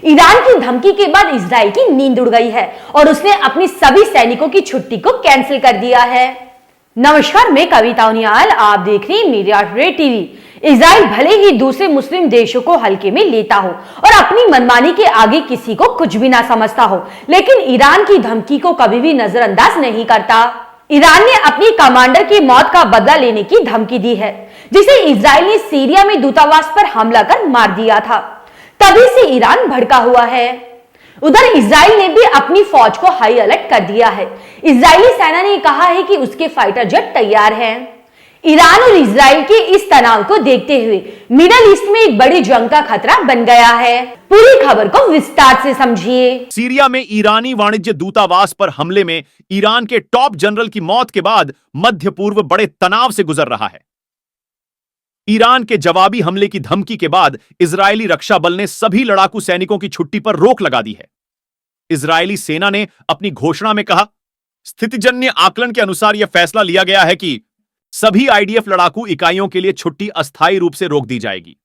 Iran की धमकी के बाद इजराइल की नींद उड़ गई है और उसने अपनी सभी सैनिकों की छुट्टी को कैंसिल कर दिया है। नमस्कार, मैं कविता उनियाल, आप देख रहे हैं मीडिया टुडे टीवी। इजराइल भले ही दूसरे मुस्लिम देशों को हल्के में लेता हो और अपनी मनमानी के आगे किसी को कुछ भी ना समझता हो, लेकिन ईरान की धमकी को कभी भी नजरअंदाज नहीं करता। ईरान ने अपनी कमांडर की मौत का बदला लेने की धमकी दी है, जिसे इजराइल ने सीरिया में दूतावास पर हमला कर मार दिया था। तभी से ईरान भड़का हुआ है। उधर इजराइल ने भी अपनी फौज को हाई अलर्ट कर दिया है। इजरायली सेना ने कहा है कि उसके फाइटर जेट तैयार हैं। ईरान और इजराइल के इस तनाव को देखते हुए मिडल ईस्ट में एक बड़ी जंग का खतरा बन गया है। पूरी खबर को विस्तार से समझिए। सीरिया में ईरानी वाणिज्य दूतावास पर हमले में ईरान के टॉप जनरल की मौत के बाद मध्य पूर्व बड़े तनाव से गुजर रहा है। ईरान के जवाबी हमले की धमकी के बाद इजरायली रक्षा बल ने सभी लड़ाकू सैनिकों की छुट्टी पर रोक लगा दी है। इजरायली सेना ने अपनी घोषणा में कहा, स्थितिजन्य आकलन के अनुसार यह फैसला लिया गया है कि सभी आईडीएफ लड़ाकू इकाइयों के लिए छुट्टी अस्थायी रूप से रोक दी जाएगी।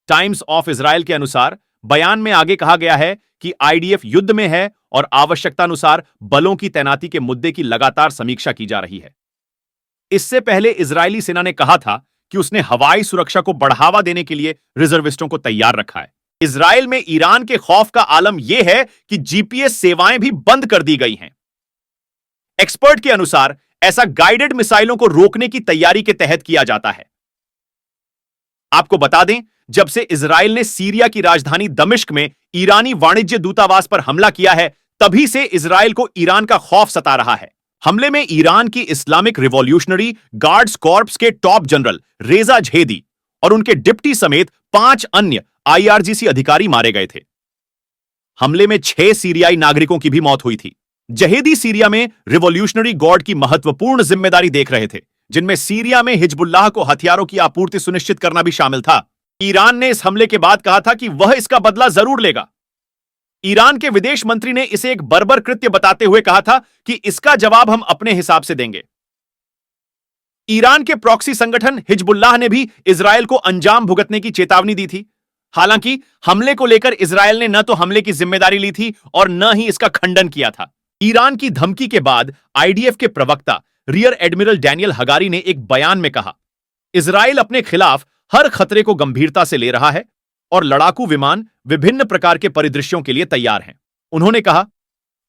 टाइम्स ऑफ इजरायल के अनुसार बयान में आगे कहा गया है कि आईडीएफ युद्ध में है और आवश्यकतानुसार बलों की तैनाती के मुद्दे की लगातार समीक्षा की जा रही है। इससे पहले इजरायली सेना ने कहा था कि उसने हवाई सुरक्षा को बढ़ावा देने के लिए रिजर्विस्टों को तैयार रखा है। इजरायल में ईरान के खौफ का आलम यह है कि जीपीएस सेवाएं भी बंद कर दी गई हैं। एक्सपर्ट के अनुसार ऐसा गाइडेड मिसाइलों को रोकने की तैयारी के तहत किया जाता है। आपको बता दें, जब से इजरायल ने सीरिया की राजधानी दमिश्क में ईरानी वाणिज्य दूतावास पर हमला किया है, तभी से इजरायल को ईरान का खौफ सता रहा है। हमले में ईरान की इस्लामिक रिवॉल्यूशनरी गार्ड्स कॉर्प्स के टॉप जनरल रेजा झेदी और उनके डिप्टी समेत 5 अन्य आईआरजीसी अधिकारी मारे गए थे। हमले में 6 सीरियाई नागरिकों की भी मौत हुई थी। जहेदी सीरिया में रिवॉल्यूशनरी गार्ड की महत्वपूर्ण जिम्मेदारी देख रहे थे, जिनमें सीरिया में हिजबुल्लाह को हथियारों की आपूर्ति सुनिश्चित करना भी शामिल था। ईरान ने इस हमले के बाद कहा था कि वह इसका बदला जरूर लेगा। ईरान के विदेश मंत्री ने इसे एक बर्बर कृत्य बताते हुए कहा था कि इसका जवाब हम अपने हिसाब से देंगे। ईरान के प्रॉक्सी संगठन हिजबुल्लाह ने भी इजरायल को अंजाम भुगतने की चेतावनी दी थी। हालांकि हमले को लेकर इजरायल ने न तो हमले की जिम्मेदारी ली थी और न ही इसका खंडन किया था। ईरान की धमकी के बाद आईडीएफ के प्रवक्ता रियर एडमिरल डैनियल हगारी ने एक बयान में कहा, इजरायल अपने खिलाफ हर खतरे को गंभीरता से ले रहा है और लड़ाकू विमान विभिन्न प्रकार के परिदृश्यों के लिए तैयार हैं। उन्होंने कहा,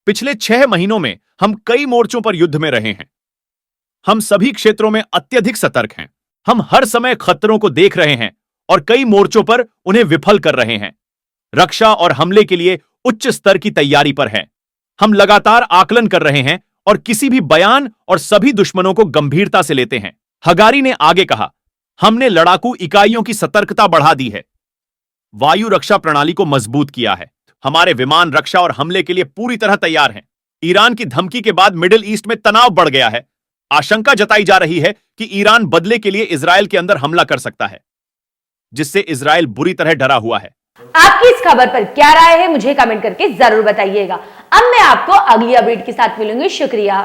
पिछले 6 महीनों में हम कई मोर्चों पर युद्ध में रहे हैं। हम सभी क्षेत्रों में अत्यधिक सतर्क हैं। हम हर समय खतरों को देख रहे हैं और कई मोर्चों पर उन्हें विफल कर रहे हैं। रक्षा और हमले के लिए उच्च स्तर की तैयारी पर है। हम लगातार आकलन कर रहे हैं और किसी भी बयान और सभी दुश्मनों को गंभीरता से लेते हैं। हगारी ने आगे कहा, हमने लड़ाकू इकाइयों की सतर्कता बढ़ा दी है, वायु रक्षा प्रणाली को मजबूत किया है। हमारे विमान रक्षा और हमले के लिए पूरी तरह तैयार हैं। ईरान की धमकी के बाद मिडिल ईस्ट में तनाव बढ़ गया है। आशंका जताई जा रही है कि ईरान बदले के लिए इजरायल के अंदर हमला कर सकता है, जिससे इजरायल बुरी तरह डरा हुआ है। आपकी इस खबर पर क्या राय है, मुझे कमेंट करके जरूर बताइएगा। अब मैं आपको अगली अपडेट के साथ मिलूंगी। शुक्रिया।